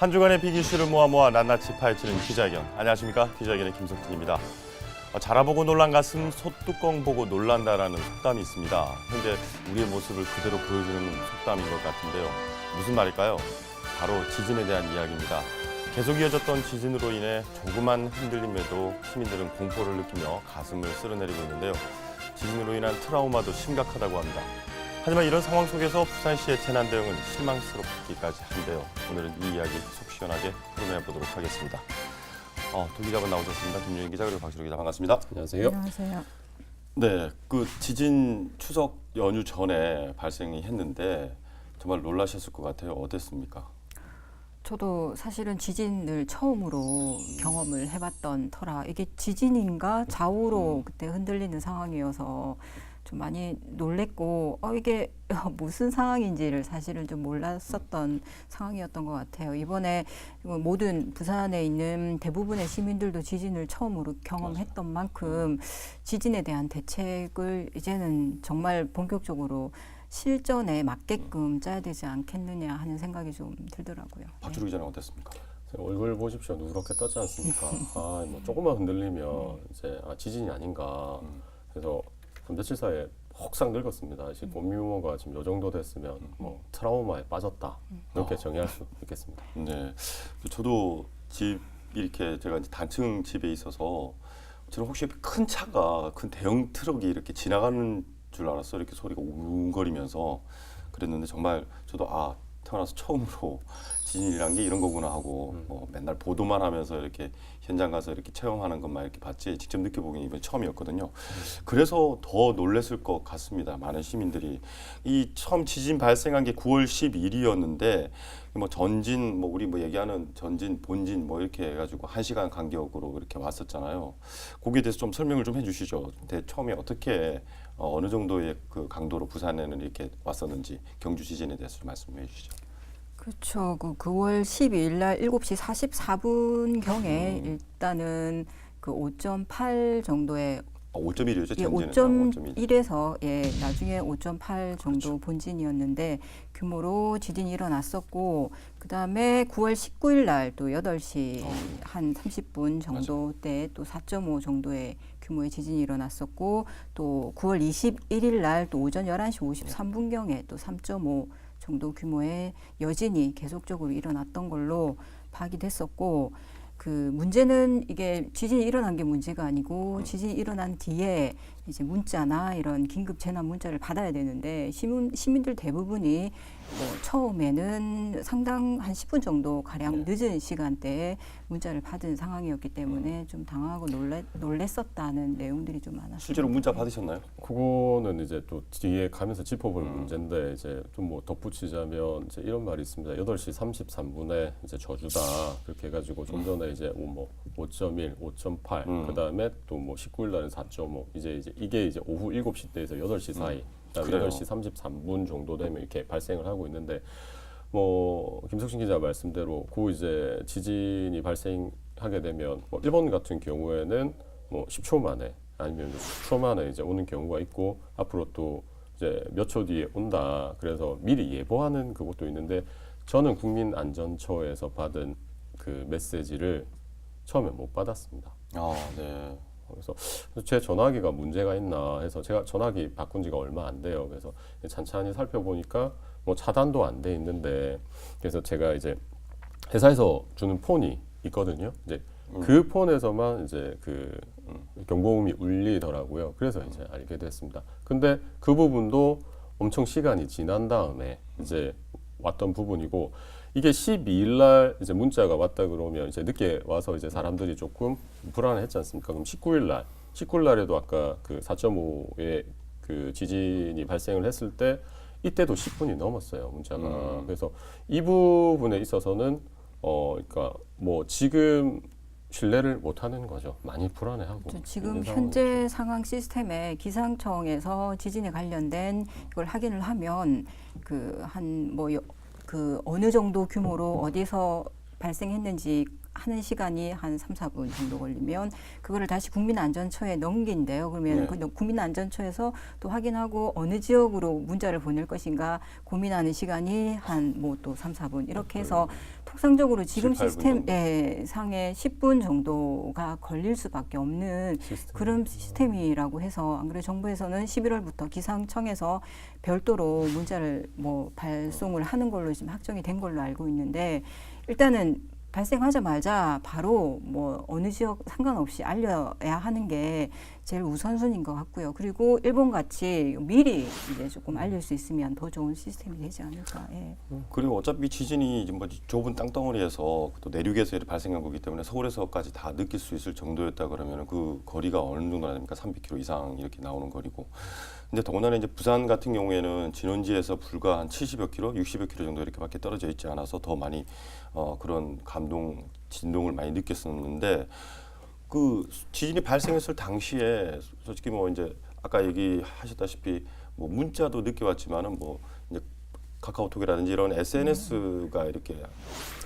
한 주간의 빅 이슈를 모아 낱낱이 파헤치는 기자회견. 안녕하십니까? 기자회견의 김석진입니다. 자라보고 놀란 가슴 소뚜껑 보고 놀란다라는 속담이 있습니다. 현재 우리의 모습을 그대로 보여주는 속담인 것 같은데요. 무슨 말일까요? 바로 지진에 대한 이야기입니다. 계속 이어졌던 지진으로 인해 조그만 흔들림에도 시민들은 공포를 느끼며 가슴을 쓸어내리고 있는데요. 지진으로 인한 트라우마도 심각하다고 합니다. 하지만 이런 상황 속에서 부산시의 재난 대응은 실망스럽기까지 한데요. 오늘은 이 이야기 속 시원하게 풀어내 보도록 하겠습니다. 두 기자분 나오셨습니다. 김유인 기자 그리고 박시로 기자 반갑습니다. 안녕하세요. 안녕하세요. 네, 그 지진 추석 연휴 전에 발생이 했는데 정말 놀라셨을 것 같아요. 어땠습니까? 저도 사실은 지진을 처음으로 경험을 해봤던 터라 이게 지진인가 좌우로 그때 흔들리는 상황이어서 좀 많이 놀랬고 이게 무슨 상황인지를 사실은 좀 몰랐었던 상황이었던 것 같아요. 이번에 모든 부산에 있는 대부분의 시민들도 지진을 처음으로 경험했던 만큼 지진에 대한 대책을 이제는 정말 본격적으로 실전에 맞게끔 짜야 되지 않겠느냐 하는 생각이 좀 들더라고요. 박주로 기자는 어땠습니까? 얼굴 보십시오. 누렇게 떴지 않습니까? 뭐 조금만 흔들리면 이제 지진이 아닌가. 그래서 며칠 사이에 혹상 늙었습니다. 지금 몸미모가 지금 요 정도 됐으면 뭐 트라우마에 빠졌다 이렇게 정의할 수 있겠습니다. 네, 저도 집 이렇게 제가 이제 단층 집에 있어서 저는 혹시 큰 차가 큰 대형 트럭이 이렇게 지나가는 줄 알았어요. 이렇게 소리가 웅거리면서 그랬는데 정말 저도 태어나서 처음으로 지진이란 게 이런 거구나 하고 맨날 보도만 하면서 이렇게 현장 가서 이렇게 체험하는 것만 이렇게 봤지 직접 느껴보기는 이번 처음이었거든요. 그래서 더 놀랐을 것 같습니다. 많은 시민들이 이 처음 지진 발생한 게 9월 12일이었는데 뭐 전진 우리 얘기하는 전진 본진 이렇게 해가지고 1시간 간격으로 이렇게 왔었잖아요. 거기에 대해서 좀 설명을 좀 해주시죠. 처음에 어떻게 어느 정도의 그 강도로 부산에는 이렇게 왔었는지 경주 지진에 대해서 좀 말씀해 주시죠. 그렇죠. 그 9월 12일 날 7시 44분경에 일단은 그 5.8 정도의 5.1이었죠. 예, 5.1에서 나중에 5.8 정도 그렇죠. 본진이었는데 규모로 지진이 일어났었고 그다음에 9월 19일 날 또 8시 한 30분 정도 때 또 4.5 정도의 규모의 지진이 일어났었고 또 9월 21일 날 또 오전 11시 53분경에 또 3.5 정도 규모의 여진이 계속적으로 일어났던 걸로 파악이 됐었고 그 문제는 이게 지진이 일어난 게 문제가 아니고 지진이 일어난 뒤에 이제 문자나 이런 긴급 재난 문자를 받아야 되는데 시민들 대부분이 처음에는 상당 한 10분 정도 가량 늦은 시간대에 문자를 받은 상황이었기 때문에 좀 당황하고 놀랬었다는 내용들이 좀 많았어요. 실제로 문자 받으셨나요? 그거는 이제 또 뒤에 가면서 짚어볼 문제인데 이제 좀 덧붙이자면 이제 이런 말이 있습니다. 8시 33분에 이제 저주다 그렇게 해가지고 좀 전에 이제 5.1, 5.8 그다음에 또 19일 날은 4.5 이제 이게 이제 오후 7시 때에서 8시 사이 그다음에 8시 33분 정도 되면 이렇게 발생을 하고 있는데 김석진 기자 말씀대로 이제 지진이 발생하게 되면 일본 같은 경우에는 10초 만에 아니면 수초 만에 이제 오는 경우가 있고 앞으로 또 이제 몇 초 뒤에 온다. 그래서 미리 예보하는 그것도 있는데 저는 국민안전처에서 받은 그 메시지를 처음에 못 받았습니다. 네. 그래서 제 전화기가 문제가 있나 해서 제가 전화기 바꾼 지가 얼마 안 돼요. 그래서 찬찬히 살펴보니까 차단도 안 돼 있는데 그래서 제가 이제 회사에서 주는 폰이 있거든요. 이제 그 폰에서만 이제 그 경보음이 울리더라고요. 그래서 이제 알게 됐습니다. 근데 그 부분도 엄청 시간이 지난 다음에 이제 왔던 부분이고 이게 12일 날 이제 문자가 왔다 그러면 이제 늦게 와서 이제 사람들이 조금 불안했지 않습니까? 그럼 19일 날에도 아까 그 4.5의 그 지진이 발생을 했을 때 이때도 10분이 넘었어요, 문자가. 그래서 이 부분에 있어서는 그러니까 지금 신뢰를 못하는 거죠. 많이 불안해하고. 지금 현재 상황 시스템에 기상청에서 지진에 관련된 이걸 확인을 하면 그 어느 정도 규모로 어디서 발생했는지 하는 시간이 한 3, 4분 정도 걸리면 그거를 다시 국민안전처에 넘긴대요. 그러면 네. 그 국민안전처에서 또 확인하고 어느 지역으로 문자를 보낼 것인가 고민하는 시간이 한 뭐 또 3, 4분 이렇게 해서 통상적으로 지금 7, 8분 시스템 정도. 상에 10분 정도가 걸릴 수밖에 없는 그런 시스템이라고 해서 안 그래도 정부에서는 11월부터 기상청에서 별도로 문자를 뭐 발송을 하는 걸로 지금 확정이 된 걸로 알고 있는데 일단은 발생하자마자 바로 뭐 어느 지역 상관없이 알려야 하는 게 제일 우선순위인 것 같고요. 그리고 일본 같이 미리 이제 조금 알릴 수 있으면 더 좋은 시스템이 되지 않을까. 예. 그리고 어차피 지진이 이제 뭐 좁은 땅덩어리에서 또 내륙에서 발생한 거기 때문에 서울에서까지 다 느낄 수 있을 정도였다 그러면 그 거리가 어느 정도 나니까 300km 이상 이렇게 나오는 거리고. 근데 더군다나 이제 부산 같은 경우에는 진원지에서 불과 한 70여 킬로, 60여 킬로 정도 이렇게밖에 떨어져 있지 않아서 더 많이 그런 감동, 진동을 많이 느꼈었는데 그 지진이 발생했을 당시에 솔직히 뭐 이제 아까 얘기하셨다시피 뭐 문자도 느껴왔지만은 뭐 이제 카카오톡이라든지 이런 SNS가 이렇게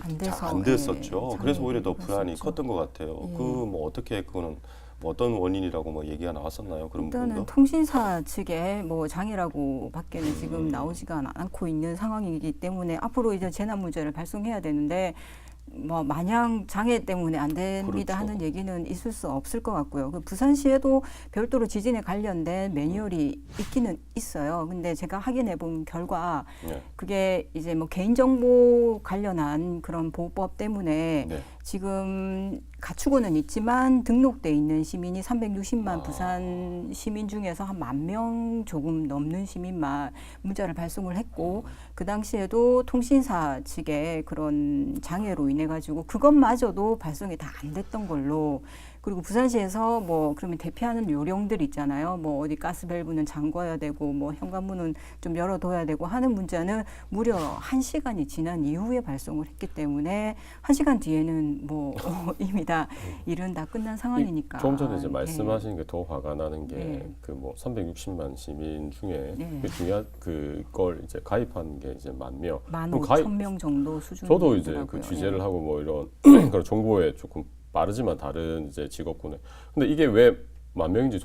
안 잘 돼서 안 됐었죠. 예, 그래서 오히려 더 장애를 불안이 입었었죠. 컸던 것 같아요. 예. 그 뭐 어떻게 그거는 뭐 어떤 원인이라고 뭐 얘기가 나왔었나요? 그런 일단은 부분도? 통신사 측에 뭐 장애라고밖에는 지금 나오지가 않고 있는 상황이기 때문에 앞으로 이제 재난 문제를 발송해야 되는데 뭐 마냥 장애 때문에 안 됩니다 그렇죠. 하는 얘기는 있을 수 없을 것 같고요. 그 부산시에도 별도로 지진에 관련된 매뉴얼이 있기는 있어요. 근데 제가 확인해 본 결과 네. 그게 이제 뭐 개인정보 관련한 그런 보호법 때문에 네. 지금 갖추고는 있지만 등록돼 있는 시민이 360만 아. 부산 시민 중에서 한 10,000명 조금 넘는 시민만 문자를 발송을 했고 그 당시에도 통신사 측의 그런 장애로 인해 가지고 그것마저도 발송이 다 안 됐던 걸로 그리고 부산시에서 뭐 그러면 대피하는 요령들 있잖아요. 뭐 어디 가스밸브는 잠궈야 되고 뭐 현관문은 좀 열어둬야 되고 하는 문자는 무려 1시간이 지난 이후에 발송을 했기 때문에 1시간 뒤에는 뭐 이미 다 일은 다 끝난 상황이니까. 조금 전에 이제 예. 말씀하신 게 더 화가 나는 게 네. 그 뭐 360만 시민 중에 네. 그 중요한 그걸 이제 가입한 게 이제 10,000명. 15,000명 정도 수준. 저도 이제 그 취재를 하고 뭐 이런 그런 정보에 조금 빠르지만 다른 이제 직업군에. 근데 이게 왜 10,000명인지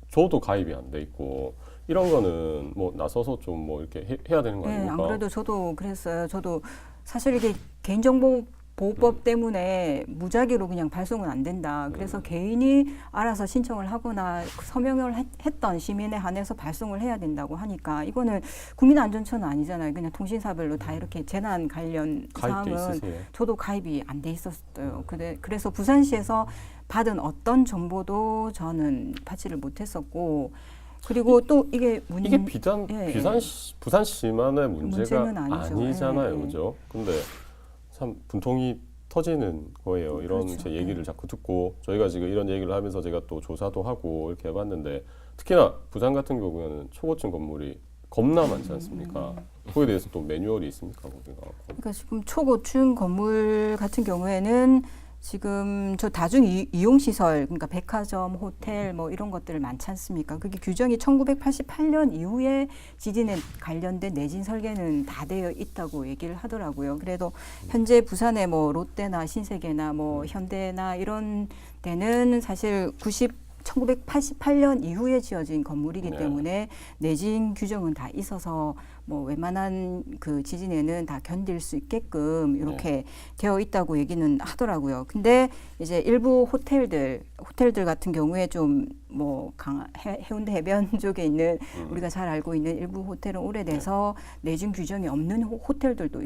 저도 가입이 안 돼 있고 이런 거는 뭐 나서서 좀 뭐 이렇게 해야 되는 거 네, 아닙니까? 안 그래도 저도 그랬어요. 저도 사실 이게 개인정보 보호법 때문에 무작위로 그냥 발송은 안 된다. 그래서 개인이 알아서 신청을 하거나 서명을 했던 시민에 한해서 발송을 해야 된다고 하니까 이거는 국민안전처는 아니잖아요. 그냥 통신사별로 다 이렇게 재난 관련 가입돼 사항은 있으세요? 저도 가입이 안 돼 있었어요. 그래서 부산시에서 받은 어떤 정보도 저는 받지를 못했었고 그리고 또 이게 이게 비단 예, 부산시만의 문제가 문제는 아니죠. 아니잖아요, 예, 예. 그죠? 근데 참 분통이 터지는 거예요. 이런 그렇죠. 제 얘기를 자꾸 듣고 저희가 지금 이런 얘기를 하면서 제가 또 조사도 하고 이렇게 해봤는데 특히나 부산 같은 경우에는 초고층 건물이 겁나 많지 않습니까? 거기에 대해서 또 매뉴얼이 있습니까, 거기가? 그러니까 지금 초고층 건물 같은 경우에는 지금 저 다중 이용 시설 그러니까 백화점, 호텔 뭐 이런 것들 많지 않습니까? 그게 규정이 1988년 이후에 지진에 관련된 내진 설계는 다 되어 있다고 얘기를 하더라고요. 그래도 현재 부산에 뭐 롯데나 신세계나 뭐 현대나 이런 데는 사실 1988년 이후에 지어진 건물이기 네. 때문에 내진 규정은 다 있어서 뭐 웬만한 그 지진에는 다 견딜 수 있게끔 이렇게 되어 있다고 얘기는 하더라고요. 근데 이제 일부 호텔들 같은 경우에 좀 뭐 해운대 해변 쪽에 있는 우리가 잘 알고 있는 일부 호텔은 오래돼서 내진 규정이 없는 호텔들도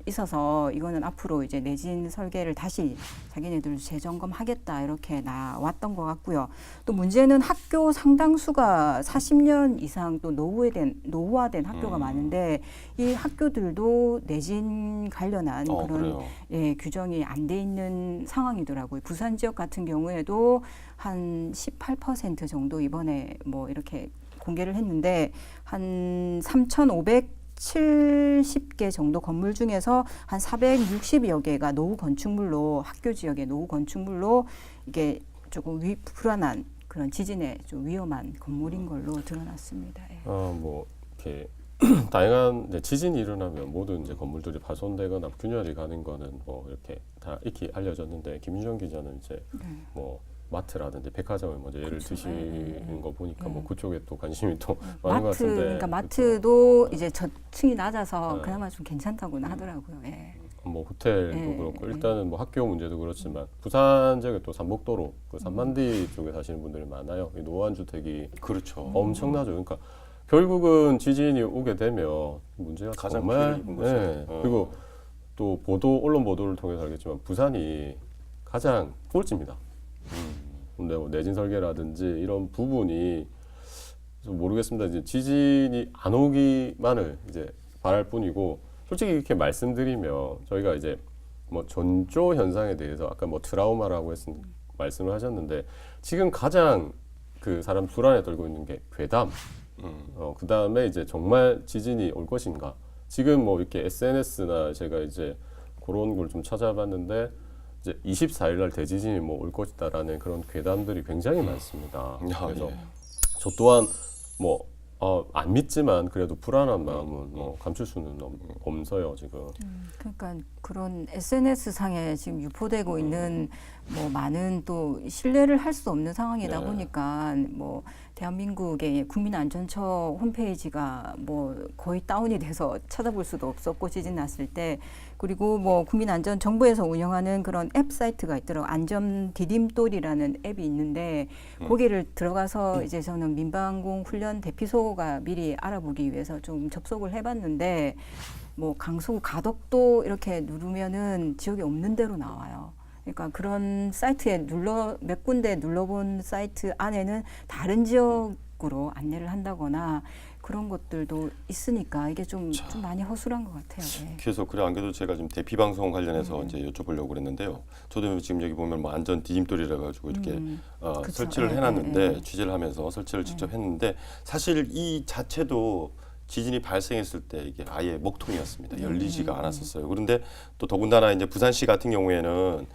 있어서 이거는 앞으로 이제 내진 설계를 다시 자기네들 재점검하겠다 이렇게 나왔던 것 같고요. 또 문제는 학교 상당수가 40년 이상 또 노후화된 학교가 많은데 이 학교들도 내진 관련한 그런 그래요. 예, 규정이 안 돼 있는 상황이더라고요. 부산 지역 같은 경우에도 한 18% 정도 이번에 뭐 이렇게 공개를 했는데 한 3,570개 정도 건물 중에서 한 460여 개가 노후 건축물로 학교 지역의 노후 건축물로 이게 조금 불안한 그런 지진에 좀 위험한 건물인 걸로 드러났습니다. 예. 뭐 이렇게 다양한 이제 지진이 일어나면 모든 이제 건물들이 파손되거나 균열이 가는 거는 뭐 이렇게 다 익히 알려졌는데 김윤정 기자는 이제 뭐 마트라든지 백화점을 먼저 예를 그쵸. 드시는 거 보니까 뭐 그쪽에 또 관심이 또 많은 것 마트, 같은데. 그러니까 마트도 이제 저층이 낮아서 네. 그나마 좀 괜찮다고는 하더라고요. 예. 뭐 호텔도 예, 그렇고 예. 일단은 뭐 학교 문제도 그렇지만 부산 지역에 또 삼복도로 그 삼만디 쪽에 사시는 분들이 많아요. 이 노안 주택이 그렇죠. 엄청나죠. 그러니까 결국은 지진이 오게 되면 문제가 가장 정말 피해를 입은 거죠. 네. 그리고 또 보도 언론 보도를 통해서 알겠지만 부산이 가장 꼴찌입니다. 근데 뭐 내진 설계라든지 이런 부분이 좀 모르겠습니다. 이제 지진이 안 오기만을 이제 바랄 뿐이고 솔직히 이렇게 말씀드리면 저희가 이제 뭐 전조 현상에 대해서 아까 뭐 트라우마라고 말씀을 하셨는데 지금 가장 그 사람 불안에 떨고 있는 게 괴담. 그 다음에 이제 정말 지진이 올 것인가. 지금 뭐 이렇게 SNS나 제가 이제 그런 걸 좀 찾아봤는데 이제 24일 날 대지진이 뭐 올 것이다라는 그런 괴담들이 굉장히 많습니다. 그래서 예. 저 또한 뭐 안 믿지만 그래도 불안한 마음은 뭐 감출 수는 없어요 지금. 그러니까 그런 SNS 상에 지금 유포되고 있는 뭐 많은 또 신뢰를 할 수 없는 상황이다 네. 보니까 뭐 대한민국의 국민안전처 홈페이지가 뭐 거의 다운이 돼서 찾아볼 수도 없었고 지진 났을 때 그리고 뭐 국민안전 정부에서 운영하는 그런 앱 사이트가 있더라고요. 안전 디딤돌이라는 앱이 있는데 거기를 들어가서 이제 저는 민방공 훈련 대피소가 미리 알아보기 위해서 좀 접속을 해봤는데 뭐 강서구 가덕도 이렇게 누르면은 지역이 없는 데로 나와요. 그러니까 그런 사이트에 몇 군데 눌러본 사이트 안에는 다른 지역으로 안내를 한다거나 그런 것들도 있으니까 이게 좀 많이 허술한 것 같아요. 예. 그래서 그래 안 그래도 제가 지금 대피 방송 관련해서 이제 여쭤보려고 그랬는데요. 저도 지금 여기 보면 뭐 안전 디딤돌이라 가지고 이렇게 그쵸. 설치를 예, 해놨는데 예, 예. 취재를 하면서 설치를 직접 했는데 사실 이 자체도 지진이 발생했을 때 이게 아예 먹통이었습니다. 열리지가 않았었어요. 그런데 또 더군다나 이제 부산시 같은 경우에는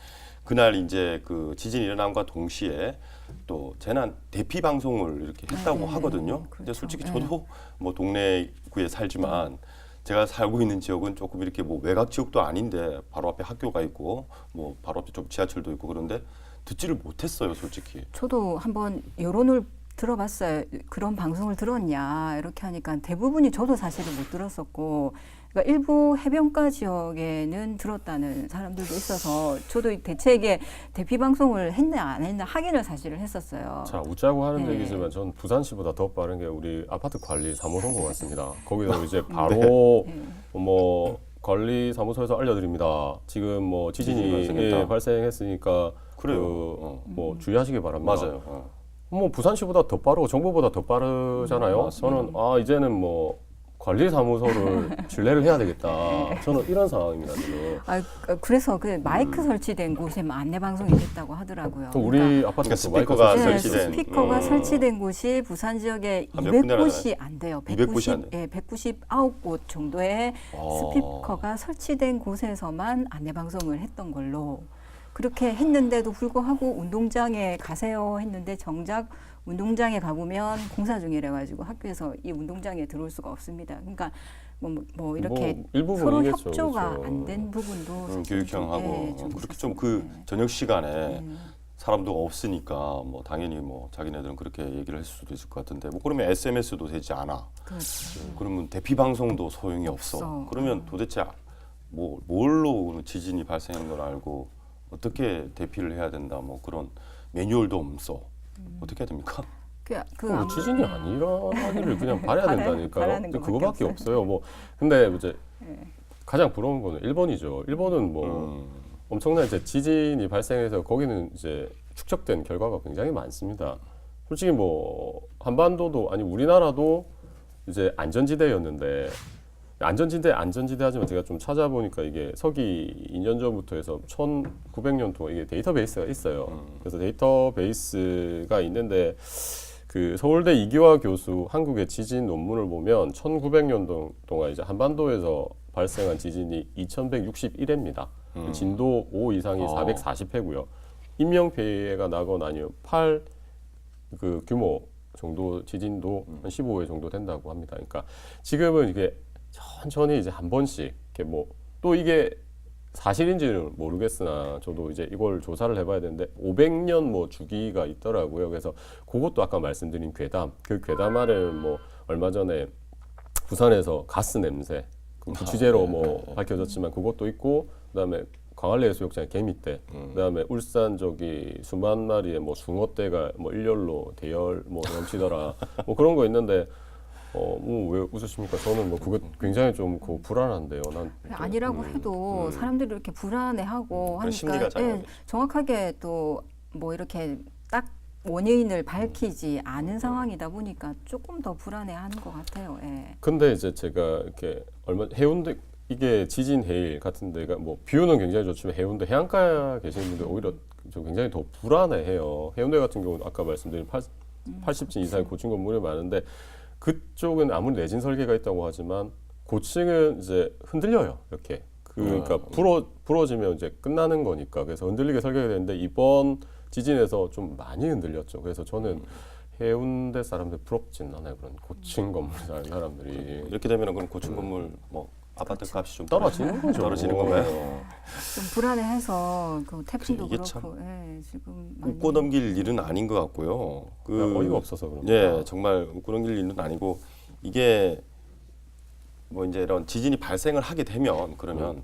그날 이제 그 지진이 일어남과 동시에 또 재난 대피 방송을 이렇게 했다고 하거든요. 근데 그렇죠. 솔직히 저도 뭐 동네구에 살지만 제가 살고 있는 지역은 조금 이렇게 뭐 외곽 지역도 아닌데 바로 앞에 학교가 있고 뭐 바로 앞에 좀 지하철도 있고 그런데 듣지를 못했어요, 솔직히. 저도 한번 여론을 들어봤어요. 그런 방송을 들었냐 이렇게 하니까 대부분이 저도 사실은 못 들었었고 그러니까 일부 해변가 지역에는 들었다는 사람들도 있어서 저도 대체에게 대피 방송을 했냐 안 했냐 확인을 사실을 했었어요. 자 웃자고 하는 네. 얘기지만 전 부산시보다 더 빠른 게 우리 아파트 관리 사무소인 것 같습니다. 거기서 이제 바로 뭐 관리 사무소에서 알려드립니다. 지금 뭐 지진이 발생했다. 발생했으니까 그래요. 뭐 주의하시기 바랍니다. 맞아요. 뭐 부산시보다 더 빠르고 정부보다 더 빠르잖아요. 저는 이제는 뭐 관리사무소를 신뢰를 해야 되겠다. 저는 이런 상황입니다 지금. 그래서 그 마이크 설치된 곳에 안내 방송이 됐다고 하더라고요. 또 우리 아파트가 또 마이크 스피커가 네, 설치된, 스피커가 설치된 곳이 부산 지역에 몇 군데나 200곳이 안 돼요. 200곳이 안 돼요? 199곳 정도의 스피커가 설치된 곳에서만 안내 방송을 했던 걸로 그렇게 했는데도 불구하고 운동장에 가세요 했는데 정작 운동장에 가보면 공사 중이래 가지고 학교에서 이 운동장에 들어올 수가 없습니다. 그러니까 뭐 이렇게 뭐 일부분 서로 이겠죠, 협조가 그렇죠. 안 된 부분도 사실 교육형하고 좀 그렇게 있었어요. 좀 그 저녁 시간에 네. 사람도 없으니까 뭐 당연히 뭐 자기네들은 그렇게 얘기를 했을 수도 있을 것 같은데 뭐 그러면 SMS도 되지 않아. 그렇죠. 그러면 대피 방송도 소용이 없어. 없어. 그러면 도대체 뭐 뭘로 지진이 발생한 걸 알고 어떻게 대피를 해야 된다. 뭐 그런 매뉴얼도 없어. 어떻게 해야 됩니까? 뭐 지진이 안 일어나기를 그냥 바라야 된다니까요. 바라는 근데 것밖에 그거밖에 없어요. 없어요. 뭐 근데 이제 가장 부러운 거는 일본이죠. 일본은 뭐 엄청난 이제 지진이 발생해서 거기는 이제 축적된 결과가 굉장히 많습니다. 솔직히 뭐 한반도도 아니 우리나라도 이제 안전지대였는데 안전지대 하지만 제가 좀 찾아보니까 이게 서기 2년 전부터 해서 1900년 동안 이게 데이터베이스가 있어요. 그래서 데이터베이스가 있는데 그 서울대 이기화 교수 한국의 지진 논문을 보면 1900년 동안 이제 한반도에서 발생한 지진이 2161회입니다. 진도 5 이상이 440회고요. 인명 피해가 나거나 아니면 그 규모 정도 지진도 한 15회 정도 된다고 합니다. 그러니까 지금은 이게 천천히 이제 한 번씩 이렇게 뭐 또 이게 사실인지는 모르겠으나 저도 이제 이걸 조사를 해봐야 되는데 500년 뭐 주기가 있더라고요. 그래서 그것도 아까 말씀드린 괴담, 그 괴담 안에 뭐 얼마 전에 부산에서 가스 냄새 그 주제로 뭐 밝혀졌지만 그것도 있고, 그다음에 광안리 해수욕장의 개미떼, 그다음에 울산 저기 수만 마리의 뭐 숭어떼가 뭐 일렬로 대열 뭐 넘치더라 뭐 그런 거 있는데 왜 웃으십니까? 저는 뭐 그게 굉장히 좀 불안한데요. 난 아니라고 해도 사람들이 이렇게 불안해하고 하니까 심리가 작용하겠죠. 정확하게 또 뭐 이렇게 딱 원인을 밝히지 않은 상황이다 보니까 조금 더 불안해하는 것 같아요. 예. 근데 이제 제가 이렇게 얼마 해운대 이게 지진 해일 같은 데가 뭐 뷰는 굉장히 좋지만 해운대 해안가 계시는 분들 오히려 좀 굉장히 더 불안해해요. 해운대 같은 경우는 아까 말씀드린 80층 이상의 고층 건물이 많은데 그쪽은 아무리 내진 설계가 있다고 하지만 고층은 이제 흔들려요. 이렇게 그러니까 부러지면 이제 끝나는 거니까. 그래서 흔들리게 설계가 되는데 이번 지진에서 좀 많이 흔들렸죠. 그래서 저는 해운대 사람들 부럽진 않아요. 그런 고층 건물 사는 사람들이. 이렇게 되면은 그럼 고층 건물 뭐 아파트 값이 좀 떨어지는 거죠. 떨어지는 건가요? 좀 불안해해서 그 태풍도 이게 그렇고 지금 많이 웃고 넘길 일은 아닌 것 같고요. 어이가 없어서 그런가. 예, 정말 웃고 넘길 일은 아니고 이게 뭐 이제 이런 지진이 발생을 하게 되면 그러면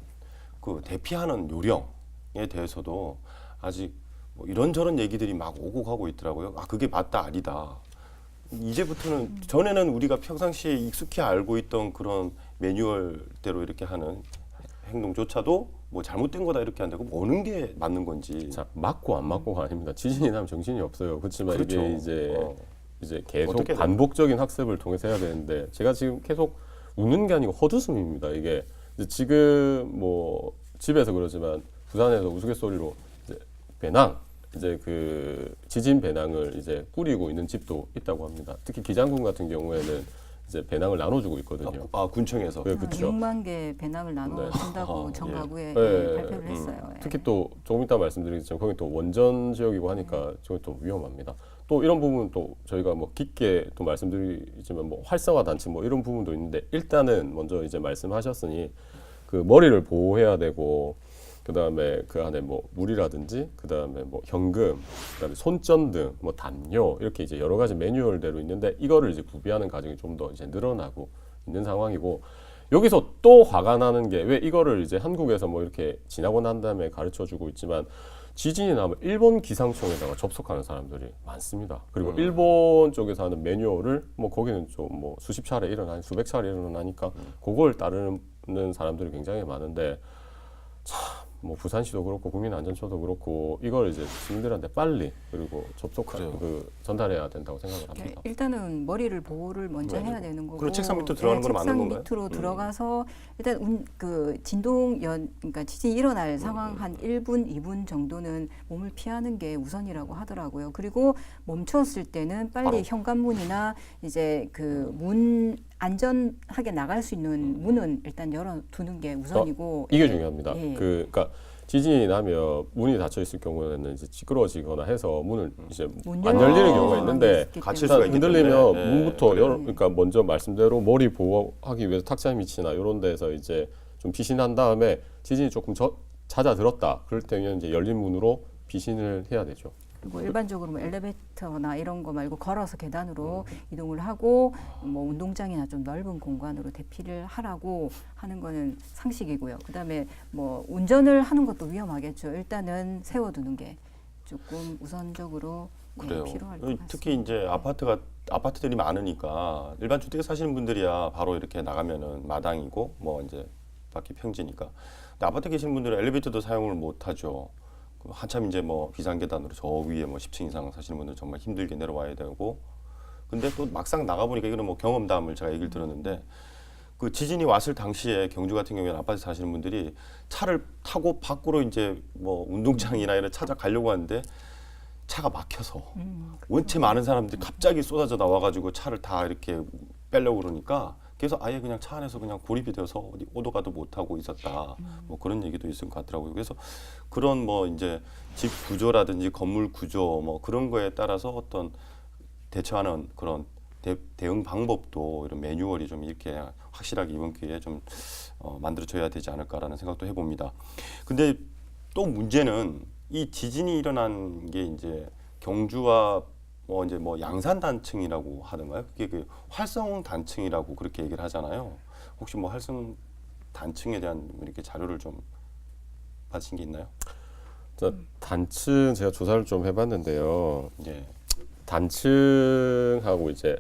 그 대피하는 요령에 대해서도 아직 뭐 이런저런 얘기들이 막 오고 가고 있더라고요. 아 그게 맞다 아니다. 이제부터는 전에는 우리가 평상시에 익숙히 알고 있던 그런 매뉴얼대로 이렇게 하는 행동조차도 뭐 잘못된 거다 이렇게 안 되고 뭐 어느 게 맞는 건지. 자, 맞고 안 맞고가 아닙니다. 지진이 나면 정신이 없어요. 그렇지만 그렇죠. 이게 이제 계속 어떻게든. 반복적인 학습을 통해서 해야 되는데 제가 지금 계속 웃는 게 아니고 헛웃음입니다. 이게 이제 지금 뭐 집에서 그러지만 부산에서 우스갯소리로 이제 배낭 이제 그 지진 배낭을 이제 꾸리고 있는 집도 있다고 합니다. 특히 기장군 같은 경우에는 이제 배낭을 나눠주고 있거든요. 군청에서. 네, 그렇죠. 6만 개 배낭을 나눠준다고 네. 정가구에 네. 발표를 했어요. 예. 특히 또 조금 이따 말씀드리겠지만 거기 또 원전 지역이고 하니까 저기 또 위험합니다. 또 이런 부분 또 저희가 뭐 깊게 또 말씀드리지만 뭐 활성화 단체 뭐 이런 부분도 있는데 일단은 먼저 이제 말씀하셨으니 그 머리를 보호해야 되고 그다음에 그 안에 뭐 물이라든지 그다음에 뭐 현금 그다음에 손전등 뭐 담요 이렇게 이제 여러 가지 매뉴얼대로 있는데 이거를 이제 구비하는 과정이 좀 더 이제 늘어나고 있는 상황이고 여기서 또 화가 나는 게 왜 이거를 이제 한국에서 뭐 이렇게 지나고 난 다음에 가르쳐 주고 있지만 지진이 나면 일본 기상청에다가 접속하는 사람들이 많습니다. 그리고 일본 쪽에서 하는 매뉴얼을 뭐 거기는 좀 뭐 수십 차례 일어나니 수백 차례 일어나니까 그걸 따르는 사람들이 굉장히 많은데 참 뭐 부산시도 그렇고 국민안전처도 그렇고 이걸 이제 시민들한테 빨리 그리고 전달해야 된다고 생각을 합니다. 일단은 머리를 보호를 먼저 네. 해야 되는 거고. 그리고 책상 밑으로 들어가는 건 맞는 건가요? 책상 밑으로 들어가서 일단 그 그러니까 지진이 일어날 상황 한 1분, 2분 정도는 몸을 피하는 게 우선이라고 하더라고요. 그리고 멈췄을 때는 빨리 현관문이나 이제 그 문 안전하게 나갈 수 있는 문은 일단 열어두는 게 우선이고. 이게 중요합니다. 예. 그러니까 지진이 나면 문이 닫혀 있을 경우에는 이제 찌그러지거나 해서 문을 이제 문 안 열는 열리는 경우가 경우가 있는데 있기 갇힐 때문에. 수가 있기 흔들리면 때문에. 문부터 그래요. 그러니까 먼저 말씀대로 머리 보호하기 위해서 탁자 밑이나 이런 데서 이제 좀 피신한 다음에 지진이 조금 잦아들었다. 그럴 때는 이제 열린 문으로 피신을 해야 되죠. 그리고 일반적으로 뭐 엘리베이터나 이런 거 말고 걸어서 계단으로 이동을 하고 뭐 운동장이나 좀 넓은 공간으로 대피를 하라고 하는 거는 상식이고요. 그다음에 뭐 운전을 하는 것도 위험하겠죠. 일단은 세워두는 게 조금 우선적으로 그래요. 필요할 것 같습니다. 특히 이제 아파트들이 많으니까 일반 주택에 사시는 분들이야 바로 이렇게 나가면은 마당이고 뭐 이제 밖이 평지니까. 근데 아파트 계시는 분들은 엘리베이터도 사용을 못 하죠. 한참 이제 뭐 비상계단으로 저 위에 뭐 10층 이상 사시는 분들 정말 힘들게 내려와야 되고. 근데 또 막상 나가 보니까 이거는 뭐 경험담을 제가 얘기를 들었는데 그 지진이 왔을 당시에 경주 같은 경우에는 아파트 사시는 분들이 차를 타고 밖으로 이제 뭐 운동장이나 이런 찾아가려고 하는데 차가 막혀서 원체 많은 사람들이 갑자기 쏟아져 나와가지고 차를 다 이렇게 빼려고 그러니까 그래서 아예 그냥 차 안에서 그냥 고립이 되어서 어디 오도 가도 못 하고 있었다. 뭐 그런 얘기도 있을 것 같더라고요. 그래서 그런 뭐 이제 집 구조라든지 건물 구조 뭐 그런 거에 따라서 어떤 대처하는 그런 대응 방법도 이런 매뉴얼이 좀 이렇게 확실하게 이번 기회에 좀 만들어져야 되지 않을까라는 생각도 해봅니다. 근데 또 문제는 이 지진이 일어난 게 이제 경주와 이제 양산 단층이라고 하던가요? 그게 그 활성 단층이라고 그렇게 얘기를 하잖아요. 혹시 활성 단층에 대한 이렇게 자료를 좀 받으신 게 있나요? 단층 제가 조사를 좀 해봤는데요. 예. 단층하고 이제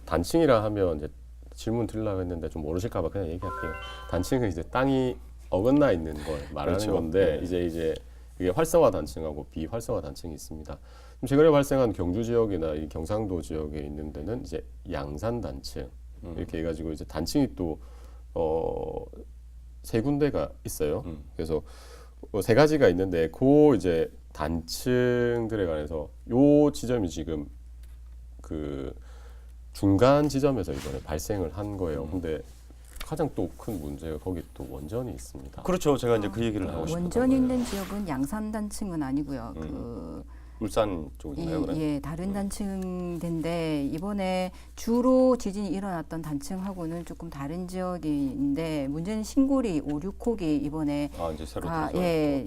단층이라 하면 이제 질문 드리려고 했는데 좀 모르실까봐 그냥 얘기할게요. 단층은 이제 땅이 어긋나 있는 걸 말하는 그렇죠. 건데 네. 이제 이게 활성화 단층하고 비활성화 단층이 있습니다. 최근에 발생한 경주 지역이나 이 경상도 지역에 있는 데는 이제 양산 단층 이렇게 해가지고 이제 단층이 또 세 군데가 있어요. 그래서 세 가지가 있는데 그 이제 단층들에 관해서 요 지점이 지금 그 중간 지점에서 이번에 발생을 한 거예요. 근데 가장 또 큰 문제가 거기 또 원전이 있습니다. 그렇죠. 제가 이제 그 얘기를 하고 싶었던 원전 거예요. 있는 지역은 양산 단층은 아니고요. 울산 쪽인가요? 그럼? 다른 단층인데 이번에 주로 지진이 일어났던 단층하고는 조금 다른 지역인데 문제는 신고리 5, 6호기 이번에 이제 새로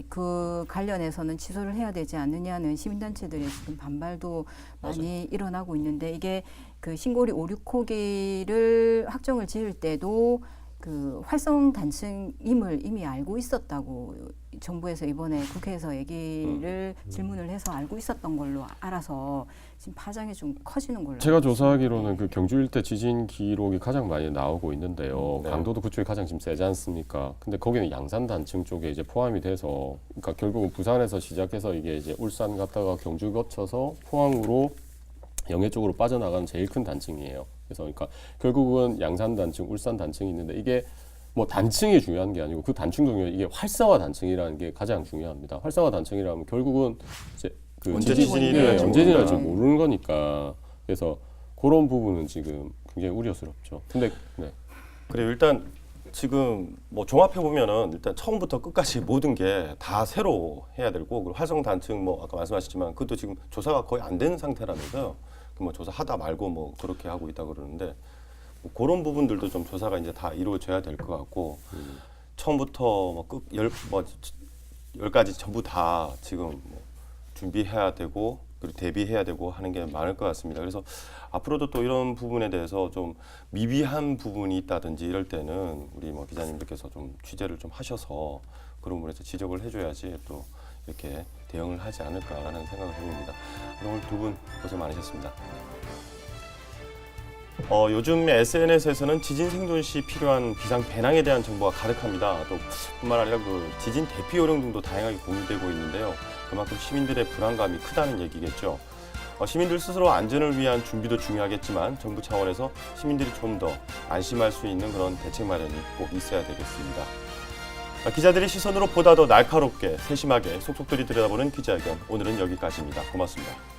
그 관련해서는 취소를 해야 되지 않느냐는 시민단체들의 지금 반발도 많이 일어나고 있는데 이게 그 신고리 5, 6호기를 확정을 지을 때도 그 활성 단층임을 이미 알고 있었다고 정부에서 이번에 국회에서 얘기를 질문을 해서 알고 있었던 걸로 알아서 지금 파장이 좀 커지는 걸로 제가 알고 조사하기로는 있습니다. 그 경주 일대 지진 기록이 가장 많이 나오고 있는데요. 네. 강도도 그쪽이 가장 지금 세지 않습니까? 근데 거기는 양산 단층 쪽에 이제 포함이 돼서, 그러니까 결국은 부산에서 시작해서 이게 이제 울산 갔다가 경주 거쳐서 포항으로 영해 쪽으로 빠져나가는 제일 큰 단층이에요. 그래서 그러니까 결국은 양산 단층, 울산 단층이 있는데 이게 단층이 중요한 게 아니고 그 단층 중에 이게 활성화 단층이라는 게 가장 중요합니다. 활성화 단층이라면 결국은 이제 그 언제 지진이 지진이 일어날지 언제 일어날지 모르니까. 모르는 거니까 그래서 그런 부분은 지금 굉장히 우려스럽죠. 근데 그래요. 일단 지금 종합해 보면은 일단 처음부터 끝까지 모든 게 다 새로 해야 되고 그리고 활성 단층 아까 말씀하셨지만 그것도 지금 조사가 거의 안 되는 상태라면서요. 조사하다 말고 그렇게 하고 있다 그러는데 그런 부분들도 좀 조사가 이제 다 이루어져야 될 것 같고 처음부터 열 가지 전부 다 지금 준비해야 되고 그리고 대비해야 되고 하는 게 많을 것 같습니다. 그래서 앞으로도 또 이런 부분에 대해서 좀 미비한 부분이 있다든지 이럴 때는 우리 기자님들께서 좀 취재를 좀 하셔서 그런 부분에서 지적을 해줘야지 또 이렇게 대응을 하지 않을까라는 생각을 해봅니다. 오늘 두 분 고생 많으셨습니다. 요즘 SNS에서는 지진 생존 시 필요한 비상 배낭에 대한 정보가 가득합니다. 또 뿐만 아니라 그 지진 대피 요령 등도 다양하게 공유되고 있는데요. 그만큼 시민들의 불안감이 크다는 얘기겠죠. 시민들 스스로 안전을 위한 준비도 중요하겠지만 정부 차원에서 시민들이 좀 더 안심할 수 있는 그런 대책 마련이 꼭 있어야 되겠습니다. 기자들의 시선으로 보다 더 날카롭게 세심하게 속속들이 들여다보는 기자회견 오늘은 여기까지입니다. 고맙습니다.